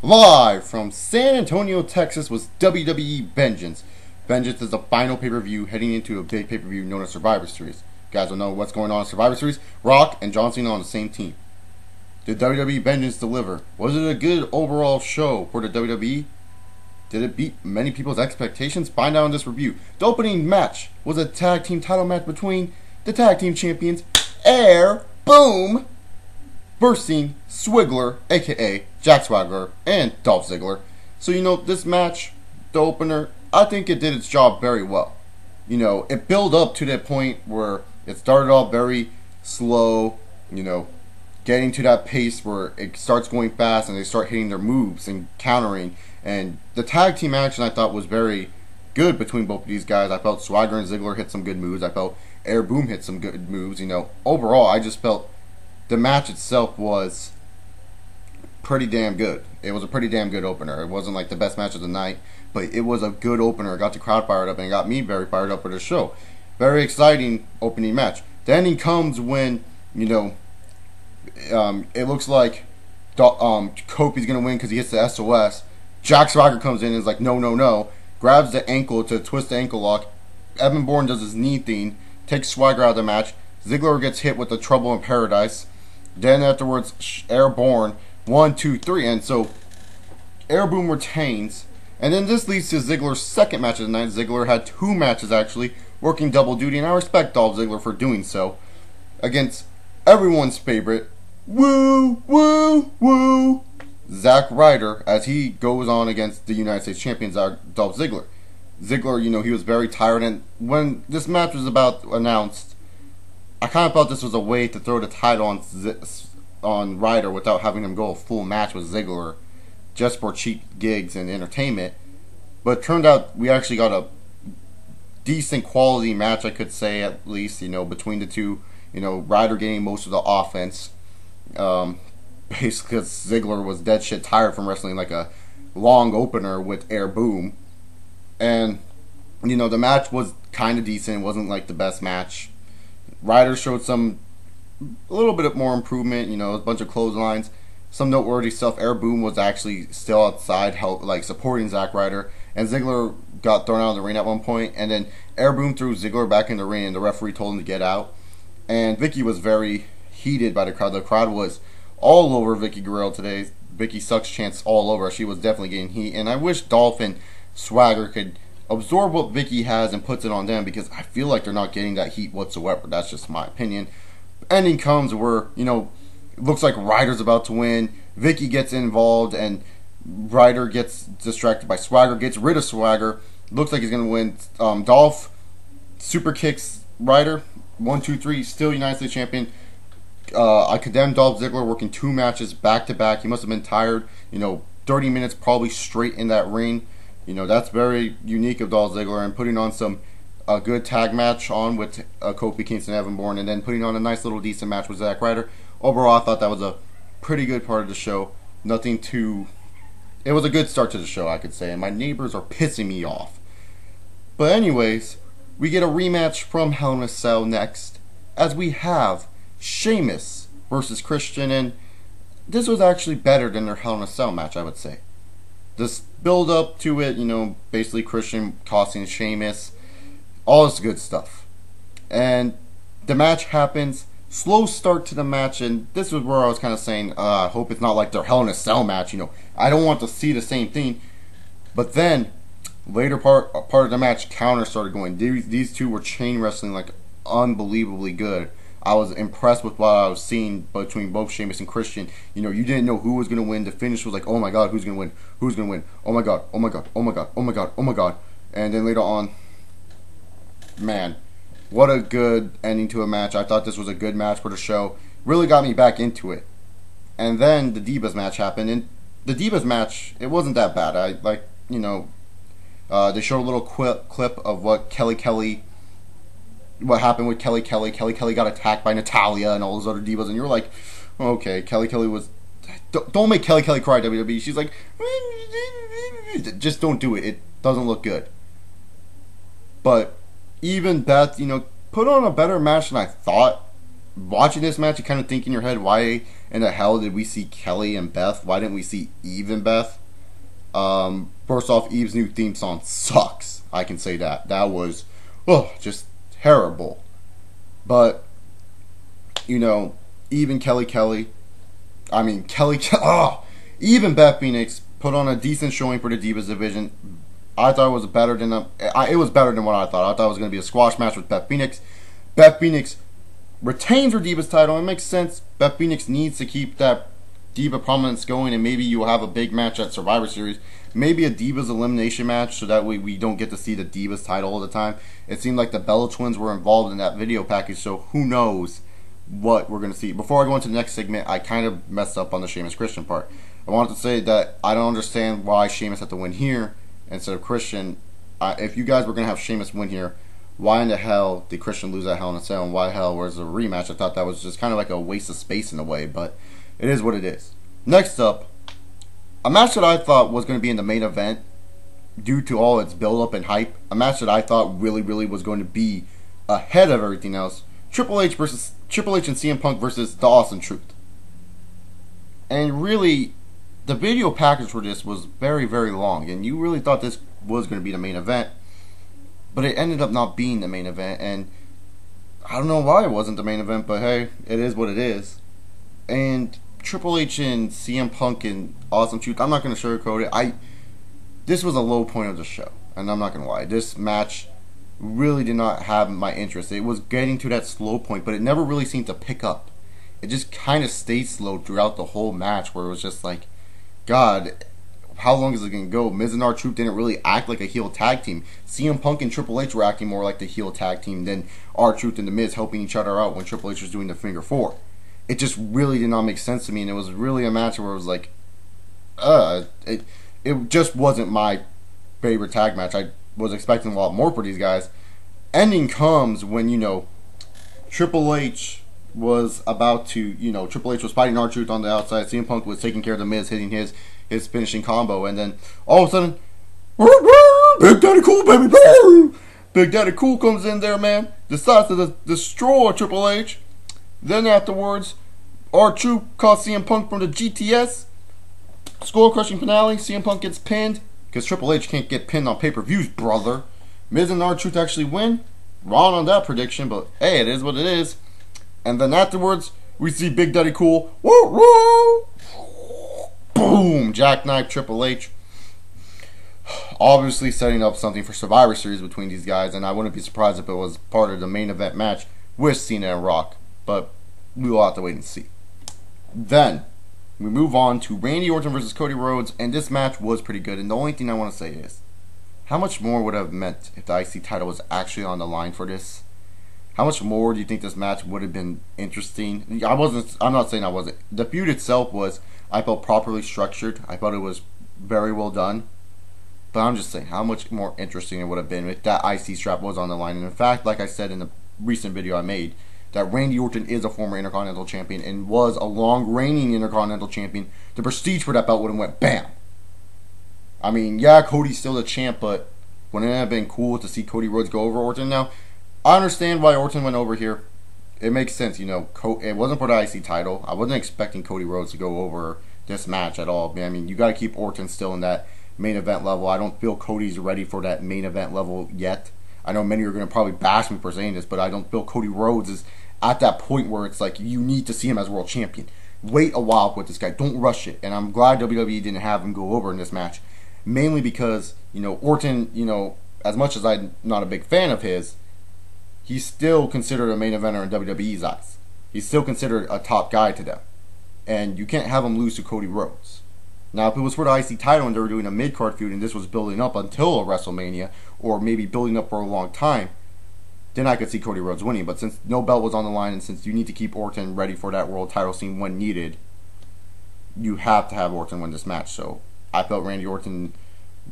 Live from San Antonio, Texas was WWE Vengeance. Vengeance is the final pay-per-view heading into a big pay-per-view known as Survivor Series. You guys will know what's going on in Survivor Series. Rock and John Cena on the same team. Did WWE Vengeance deliver? Was it a good overall show for the WWE? Did it beat many people's expectations? Find out in this review. The opening match was a tag team title match between the tag team champions Air Boom versus Swigler, aka Jack Swagger, and Dolph Ziggler. So this match, the opener, I think it did its job very well. It built up to that point where it started off very slow, getting to that pace where it starts going fast and they start hitting their moves and countering. And the tag team action I thought was very good between both of these guys. I felt Swagger and Ziggler hit some good moves. I felt Air Boom hit some good moves. Overall, I just felt the match itself was pretty damn good. It was a pretty damn good opener. It wasn't like the best match of the night, but it was a good opener. It got the crowd fired up and it got me very fired up for the show. Very exciting opening match. The ending comes when, it looks like Kofi's going to win because he hits the SOS. Jack Swagger comes in and is like, no, grabs the ankle to twist the ankle lock. Evan Bourne does his knee thing, takes Swagger out of the match. Ziggler gets hit with the Trouble in Paradise. Then afterwards, Airborne, 1, 2, 3. And so, Air Boom retains. And then this leads to Ziggler's second match of the night. Ziggler had 2 matches actually, working double duty. And I respect Dolph Ziggler for doing so. Against everyone's favorite, woo, Zack Ryder, as he goes on against the United States champion Dolph Ziggler. Ziggler, he was very tired, and when this match was about announced, I kind of felt this was a way to throw the title on Ryder without having him go a full match with Ziggler, just for cheap gigs and entertainment. But it turned out we actually got a decent quality match, I could say, at least, between the two. Ryder getting most of the offense. Basically, because Ziggler was dead shit tired from wrestling like a long opener with Air Boom. And, the match was kind of decent. It wasn't like the best match. Ryder showed a little bit more improvement, a bunch of clotheslines. Some noteworthy stuff. Air Boom was actually still outside, supporting Zack Ryder. And Ziggler got thrown out of the ring at one point. And then Air Boom threw Ziggler back in the ring, and the referee told him to get out. And Vicky was very heated by the crowd. The crowd was all over Vicky Guerrero today. Vicky sucks chants all over. She was definitely getting heat. And I wish Dolph and Swagger could absorb what Vicky has and puts it on them, because I feel like they're not getting that heat whatsoever. That's just my opinion. Ending comes where, it looks like Ryder's about to win. Vicky gets involved and Ryder gets distracted by Swagger, gets rid of Swagger. Looks like he's going to win. Dolph super kicks Ryder. 1, 2, 3, still United States champion. I condemn Dolph Ziggler working 2 matches back to back. He must have been tired. 30 minutes probably straight in that ring. That's very unique of Dolph Ziggler, and putting on a good tag match on with Kofi Kingston, Evan Bourne, and then putting on a nice little decent match with Zack Ryder. Overall, I thought that was a pretty good part of the show. It was a good start to the show, I could say, and my neighbors are pissing me off. But anyways, we get a rematch from Hell in a Cell next, as we have Sheamus versus Christian, and this was actually better than their Hell in a Cell match, I would say. This build up to it, basically Christian costing Sheamus, all this good stuff. And the match happens, slow start to the match, and this was where I was kind of saying, I hope it's not like their Hell in a Cell match, I don't want to see the same thing. But then, later part of the match, counter started going. These two were chain wrestling like unbelievably good. I was impressed with what I was seeing between both Sheamus and Christian. You didn't know who was going to win. The finish was like, oh my god, who's going to win? Who's going to win? Oh my god, oh my god, oh my god, oh my god, oh my god. And then later on, man, what a good ending to a match. I thought this was a good match for the show. Really got me back into it. And then the Divas match happened. And the Divas match, it wasn't that bad. They showed a little clip of what happened with Kelly Kelly. Kelly Kelly got attacked by Natalya and all those other divas, and you're like, okay, Kelly Kelly was... Don't make Kelly Kelly cry, WWE. She's like, just don't do it. It doesn't look good. But even Beth, put on a better match than I thought. watching this match, you kind of think in your head, why in the hell did we see Kelly and Beth? Why didn't we see Eve and Beth? First off, Eve's new theme song sucks. I can say that. That was, just terrible. But, you know, Eve and Kelly, Eve and Beth Phoenix put on a decent showing for the Divas division. I thought it was better than it was better than what I thought. I thought it was going to be a squash match with Beth Phoenix. Beth Phoenix retains her Divas title. It makes sense. Beth Phoenix needs to keep that Diva prominence going, and maybe you will have a big match at Survivor Series. Maybe a Divas elimination match, so that way we don't get to see the Divas title all the time. It seemed like the Bella Twins were involved in that video package, so who knows what we're going to see. Before I go into the next segment, I kind of messed up on the Sheamus Christian part. I wanted to say that I don't understand why Sheamus had to win here instead of Christian. If you guys were going to have Sheamus win here, why in the hell did Christian lose that Hell in a Cell, and why the hell was a rematch? I thought that was just kind of like a waste of space in a way, but it is what it is. Next up, a match that I thought was going to be in the main event due to all its build-up and hype. A match that I thought really was going to be ahead of everything else. Triple H and CM Punk versus The Awesome Truth. And really, the video package for this was very long, and you really thought this was going to be the main event, but it ended up not being the main event, and I don't know why it wasn't the main event, but hey, it is what it is. And Triple H and CM Punk and Awesome Truth, I'm not going to sugarcoat it. This was a low point of the show, and I'm not going to lie. This match really did not have my interest. It was getting to that slow point, but it never really seemed to pick up. It just kind of stayed slow throughout the whole match, where it was just like, God, how long is it going to go? Miz and R-Truth didn't really act like a heel tag team. CM Punk and Triple H were acting more like the heel tag team than R-Truth and The Miz helping each other out when Triple H was doing the Finger 4. It just really did not make sense to me, and it was really a match where it was like, it just wasn't my favorite tag match. I was expecting a lot more for these guys. Ending comes when, Triple H was about to, Triple H was fighting R-Truth on the outside. CM Punk was taking care of The Miz, hitting his finishing combo, and then all of a sudden, Big Daddy Cool, baby, Big Daddy Cool comes in there, man, decides to destroy Triple H. Then afterwards, R-Truth caught CM Punk from the GTS. Skull-crushing finale. CM Punk gets pinned because Triple H can't get pinned on pay-per-views, brother. Miz and R-Truth actually win. Wrong on that prediction, but hey, it is what it is. And then afterwards, we see Big Daddy Cool. Woo woo! Boom! Jackknife Triple H. Obviously setting up something for Survivor Series between these guys, and I wouldn't be surprised if it was part of the main event match with Cena and Rock. But we will have to wait and see. Then we move on to Randy Orton versus Cody Rhodes, and this match was pretty good. And the only thing I want to say is, how much more would it have meant if the IC title was actually on the line for this? How much more do you think this match would have been interesting? I'm not saying I wasn't. The feud itself was, I felt, properly structured. I thought it was very well done. But I'm just saying, how much more interesting it would have been if that IC strap was on the line. And in fact, like I said in the recent video I made, that Randy Orton is a former Intercontinental Champion and was a long-reigning Intercontinental Champion. The prestige for that belt would have went bam. I mean, yeah, Cody's still the champ, but wouldn't it have been cool to see Cody Rhodes go over Orton now? I understand why Orton went over here. It makes sense, it wasn't for the IC title. I wasn't expecting Cody Rhodes to go over this match at all. I mean, you got to keep Orton still in that main event level. I don't feel Cody's ready for that main event level yet. I know many are going to probably bash me for saying this, but I don't feel Cody Rhodes is at that point where it's like you need to see him as world champion. Wait a while with this guy. Don't rush it. And I'm glad WWE didn't have him go over in this match. Mainly because, Orton, as much as I'm not a big fan of his, he's still considered a main eventer in WWE's eyes. He's still considered a top guy to them. And you can't have him lose to Cody Rhodes. Now, if it was for the IC title and they were doing a mid-card feud and this was building up until a WrestleMania, or maybe building up for a long time, then I could see Cody Rhodes winning. But since no belt was on the line, and since you need to keep Orton ready for that world title scene when needed, you have to have Orton win this match. So I felt Randy Orton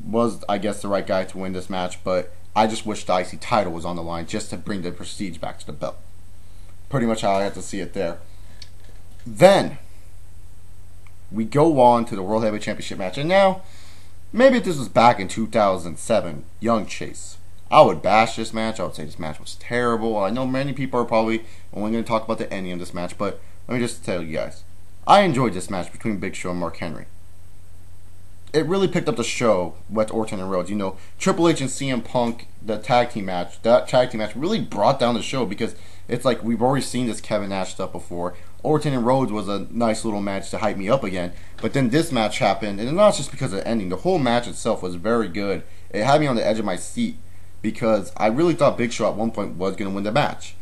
was, I guess, the right guy to win this match, but I just wish the IC title was on the line just to bring the prestige back to the belt. Pretty much how I had to see it there. Then we go on to the World Heavyweight Championship match. And now, maybe if this was back in 2007, young Chase, I would bash this match. I would say this match was terrible. I know many people are probably only going to talk about the ending of this match, but let me just tell you guys. I enjoyed this match between Big Show and Mark Henry. It really picked up the show with Orton and Rhodes. You know, Triple H and CM Punk, that tag team match really brought down the show because it's like we've already seen this Kevin Nash stuff before. Orton and Rhodes was a nice little match to hype me up again. But then this match happened, and not just because of the ending. The whole match itself was very good. It had me on the edge of my seat because I really thought Big Show at one point was going to win the match.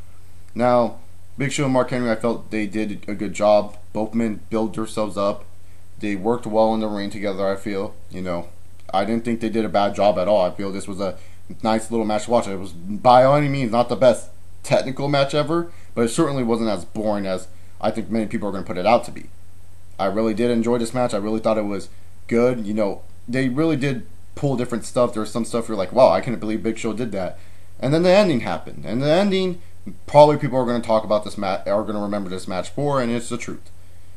Now, Big Show and Mark Henry, I felt they did a good job. Both men built themselves up. They worked well in the ring together, I feel. You know, I didn't think they did a bad job at all. I feel this was a nice little match to watch. It was by any means not the best technical match ever, but it certainly wasn't as boring as I think many people are going to put it out to be. I really did enjoy this match. I really thought it was good. You know, they really did pull different stuff. There was some stuff you're like, wow, I couldn't believe Big Show did that. And then the ending happened. And the ending, probably people are going to talk about this match, are going to remember this match for, and it's the truth.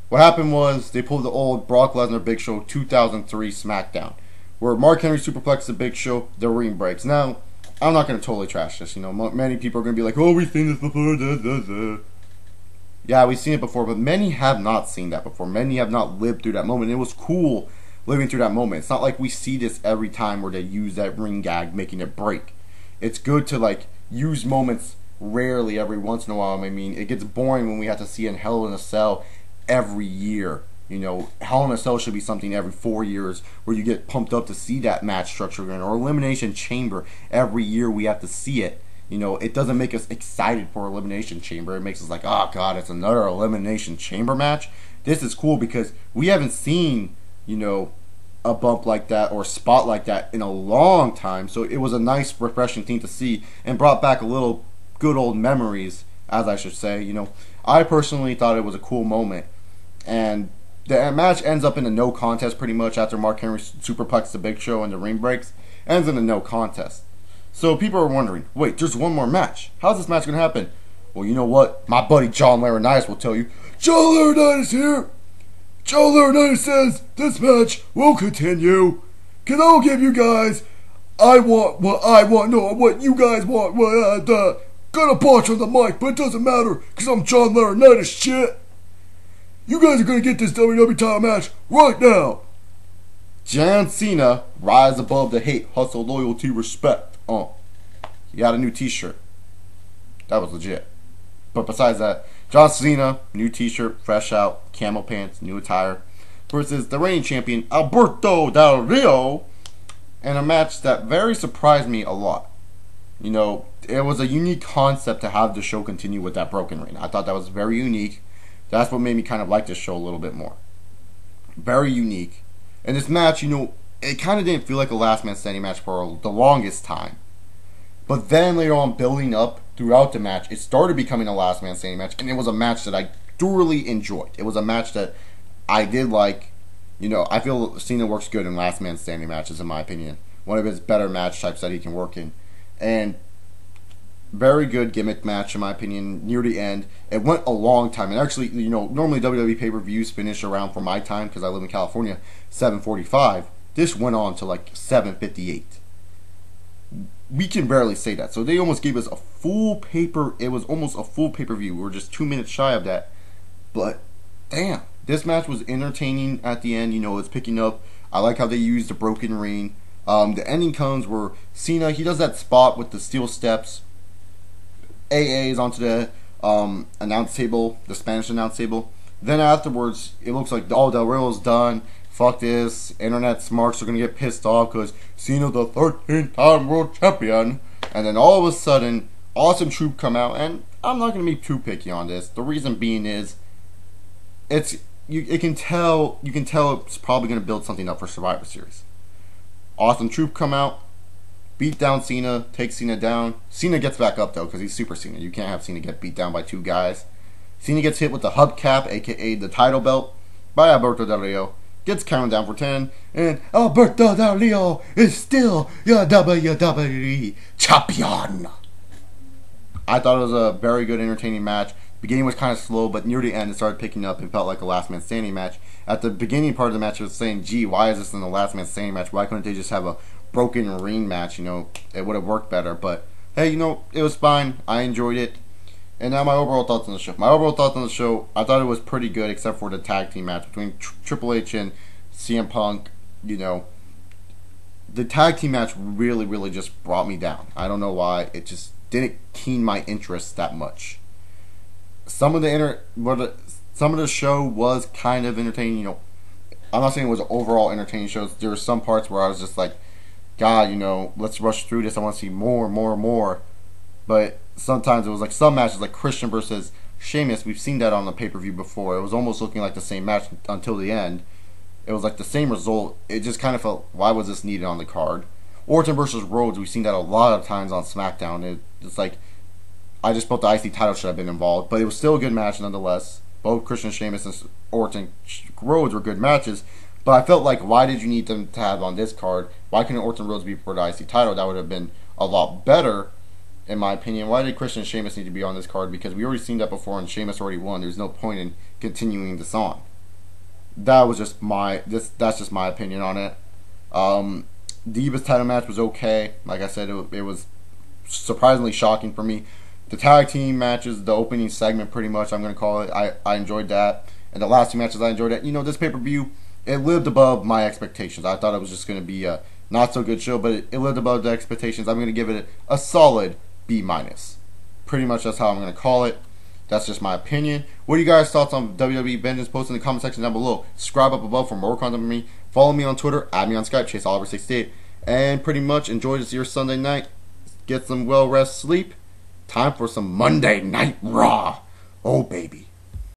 What happened was they pulled the old Brock Lesnar Big Show 2003 SmackDown, where Mark Henry superplexed the Big Show, the ring breaks. Now, I'm not going to totally trash this. You know, many people are going to be like, oh, we've seen this before. Yeah, we've seen it before, but many have not seen that before. Many have not lived through that moment. It was cool living through that moment. It's not like we see this every time where they use that ring gag, making it break. It's good to, like, use moments rarely every once in a while. I mean, it gets boring when we have to see in Hell in a Cell every year. You know, Hell in a Cell should be something every 4 years where you get pumped up to see that match structure again. Or Elimination Chamber, every year we have to see it. You know, it doesn't make us excited for Elimination Chamber. It makes us like, oh god, it's another Elimination Chamber match. This is cool because we haven't seen, you know, a bump like that or a spot like that in a long time. So it was a nice, refreshing thing to see and brought back a little good old memories, as I should say. You know, I personally thought it was a cool moment. And the match ends up in a no contest pretty much after Mark Henry superplexes the Big Show and the ring breaks. Ends in a no contest. So people are wondering, wait, there's one more match. How's this match going to happen? Well, you know what? My buddy John Laurinaitis will tell you. John Laurinaitis here. John Laurinaitis says this match will continue. Because I'll give you guys, I want what I want, no, what you guys want. Got a botch on the mic, but it doesn't matter because I'm John Laurinaitis shit. You guys are going to get this WWE title match right now. John Cena, rise above the hate, hustle, loyalty, respect. You got a new t-shirt. That was legit. But besides that, John Cena, new t-shirt, fresh out, camel pants, new attire, versus the reigning champion, Alberto Del Rio, in a match that very surprised me a lot. You know, it was a unique concept to have the show continue with that broken ring. I thought that was very unique. That's what made me kind of like this show a little bit more. Very unique. And this match, you know, it kind of didn't feel like a last man standing match for the longest time. But then later on, building up throughout the match, it started becoming a last man standing match. And it was a match that I thoroughly enjoyed. It was a match that I did like. You know, I feel Cena works good in last man standing matches, in my opinion. One of his better match types that he can work in. And very good gimmick match, in my opinion, near the end. It went a long time. And actually, you know, normally WWE pay-per-views finish around, for my time, because I live in California, 7:45. This went on to like 7:58. We can barely say that. So they almost gave us a full it was almost a full pay-per-view. We were just 2 minutes shy of that. But, damn. This match was entertaining at the end. You know, it's picking up. I like how they used the broken ring. The ending comes where Cena, he does that spot with the steel steps. AA is onto the announce table, the Spanish announce table. Then afterwards, it looks like all Del Rio's done. Fuck this. Internet smarts are going to get pissed off because Cena, the 13th-time world champion. And then all of a sudden, Awesome Troop come out. And I'm not going to be too picky on this. The reason being is, you can tell it's probably going to build something up for Survivor Series. Awesome Troop come out, beat down Cena, take Cena down. Cena gets back up though because he's Super Cena. You can't have Cena get beat down by two guys. Cena gets hit with the hubcap, aka the title belt, by Alberto Del Rio. Gets counted down for 10, and Alberto Del Rio is still your WWE champion. I thought it was a very good, entertaining match. Beginning was kind of slow, but near the end it started picking up and felt like a last man standing match. at the beginning part of the match, I was saying, gee, why is this in the last man standing match? Why couldn't they just have a broken ring match? You know, it would have worked better. But hey, you know, it was fine. I enjoyed it. And now my overall thoughts on the show. My overall thoughts on the show, I thought it was pretty good, except for the tag team match between Triple H and CM Punk. You know, the tag team match really, really just brought me down. I don't know why. It just didn't keen my interest that much. Some of the show was kind of entertaining. You know, I'm not saying it was an overall entertaining show. There were some parts where I was just like, God, you know, let's rush through this. I want to see more and more and more. But sometimes it was like some matches, like Christian versus Sheamus. We've seen that on the pay-per-view before. It was almost looking like the same match until the end. It was like the same result. It just kind of felt, why was this needed on the card? Orton versus Rhodes, we've seen that a lot of times on SmackDown. It's like, I just felt the IC title should have been involved. But it was still a good match nonetheless. Both Christian Sheamus and Orton Rhodes were good matches. But I felt like, why did you need them to have on this card? Why couldn't Orton Rhodes be for the IC title? That would have been a lot better, in my opinion. Why did Christian and Sheamus need to be on this card? Because we already seen that before and Sheamus already won. There's no point in continuing this on. That was just that's just my opinion on it. Divas title match was okay. Like I said, it was surprisingly shocking for me. The tag team matches, the opening segment pretty much, I'm going to call it, I enjoyed that. And the last two matches, I enjoyed it. You know, this pay-per-view, it lived above my expectations. I thought it was just going to be a not-so-good show, but it lived above the expectations. I'm going to give it a solid B-. Pretty much that's how I'm going to call it. That's just my opinion. What are you guys' thoughts on WWE Vengeance? Post in the comment section down below. Subscribe up above for more content from me. Follow me on Twitter. Add me on Skype. ChaseOliver68. And pretty much enjoy this your Sunday night. Get some well-rest sleep. Time for some Monday Night Raw. Oh, baby.